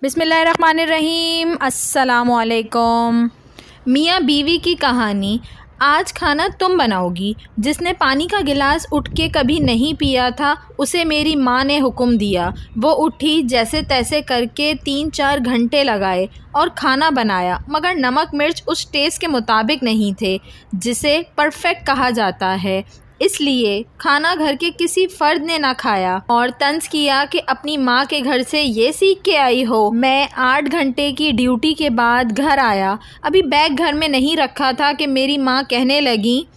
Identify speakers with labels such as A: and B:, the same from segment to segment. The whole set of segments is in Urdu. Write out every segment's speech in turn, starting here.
A: بسم اللہ الرحمن الرحیم۔ السلام علیکم۔ میاں بیوی کی کہانی۔ آج کھانا تم بناؤ گی۔ جس نے پانی کا گلاس اٹھ کے کبھی نہیں پیا تھا اسے میری ماں نے حکم دیا۔ وہ اٹھی، جیسے تیسے کر کے 3-4 گھنٹے لگائے اور کھانا بنایا، مگر نمک مرچ اس ٹیسٹ کے مطابق نہیں تھے جسے پرفیکٹ کہا جاتا ہے۔ اس لیے کھانا گھر کے کسی فرد نے نہ کھایا اور طنز کیا کہ اپنی ماں کے گھر سے یہ سیکھ کے آئی ہو۔ میں 8 گھنٹے کی ڈیوٹی کے بعد گھر آیا، ابھی بیگ گھر میں نہیں رکھا تھا کہ میری ماں کہنے لگیں،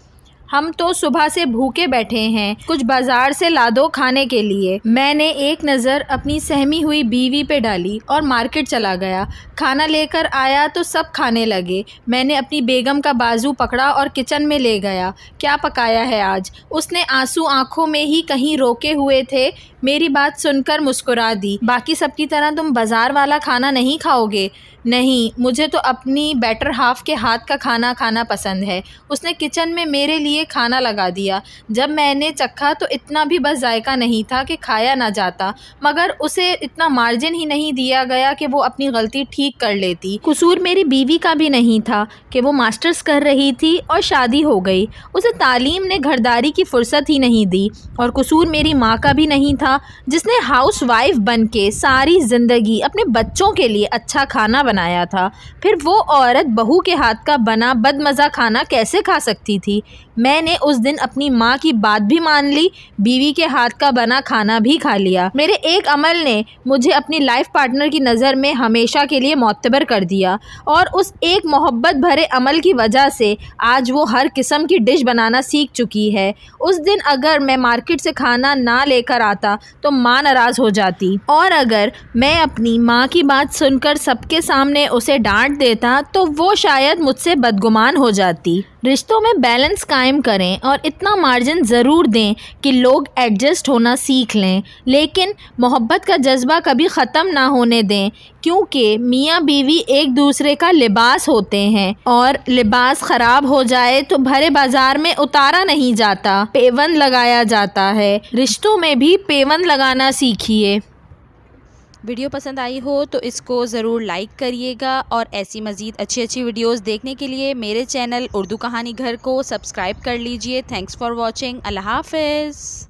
A: ہم تو صبح سے بھوکے بیٹھے ہیں، کچھ بازار سے لا دو کھانے کے لیے۔ میں نے ایک نظر اپنی سہمی ہوئی بیوی پہ ڈالی اور مارکیٹ چلا گیا۔ کھانا لے کر آیا تو سب کھانے لگے۔ میں نے اپنی بیگم کا بازو پکڑا اور کچن میں لے گیا۔ کیا پکایا ہے آج؟ اس نے آنسو آنکھوں میں ہی کہیں روکے ہوئے تھے، میری بات سن کر مسکرا دی۔ باقی سب کی طرح تم بازار والا کھانا نہیں کھاؤ گے؟ نہیں، مجھے تو اپنی بیٹر ہاف کے ہاتھ کا کھانا کھانا پسند ہے۔ اس نے کچن میں میرے لیے کھانا لگا دیا۔ جب میں نے چکھا تو اتنا بھی بس ذائقہ نہیں تھا کہ کھایا نہ جاتا، مگر اسے اتنا مارجن ہی نہیں دیا گیا کہ وہ اپنی غلطی ٹھیک کر لیتی۔ قصور میری بیوی کا بھی نہیں تھا کہ وہ ماسٹرز کر رہی تھی اور شادی ہو گئی، اسے تعلیم نے گھرداری کی فرصت ہی نہیں دی، اور قصور میری ماں کا بھی نہیں تھا جس نے ہاؤس وائف بن کے ساری زندگی اپنے بچوں کے لیے اچھا کھانا بنایا تھا۔ پھر وہ عورت بہو کے ہاتھ کا بنا بد مزہ کھانا کیسے کھا سکتی تھی؟ میں نے اس دن اپنی ماں کی بات بھی مان لی، بیوی کے ہاتھ کا بنا کھانا بھی کھا لیا۔ میرے ایک عمل نے مجھے اپنی لائف پارٹنر کی نظر میں ہمیشہ کے لیے معتبر کر دیا، اور اس ایک محبت بھرے عمل کی وجہ سے آج وہ ہر قسم کی ڈش بنانا سیکھ چکی ہے۔ اس دن اگر میں مارکیٹ سے کھانا نہ لے کر آتا تو ماں ناراض ہو جاتی، اور اگر میں اپنی ماں کی بات سن کر سب کے سامنے اسے ڈانٹ دیتا تو وہ شاید مجھ سے بدگمان ہو جاتی۔ رشتوں میں بیلنس قائم کریں اور اتنا مارجن ضرور دیں کہ لوگ ایڈجسٹ ہونا سیکھ لیں، لیکن محبت کا جذبہ کبھی ختم نہ ہونے دیں، کیونکہ میاں بیوی ایک دوسرے کا لباس ہوتے ہیں، اور لباس خراب ہو جائے تو بھرے بازار میں اتارا نہیں جاتا، پیوند لگایا جاتا ہے۔ رشتوں میں بھی پیوند لگانا سیکھیے۔
B: ویڈیو پسند آئی ہو تو اس کو ضرور لائک کریے گا، اور ایسی مزید اچھی ویڈیوز دیکھنے کے لیے میرے چینل اردو کہانی گھر کو سبسکرائب کر لیجئے۔ Thanks for watching. اللہ حافظ۔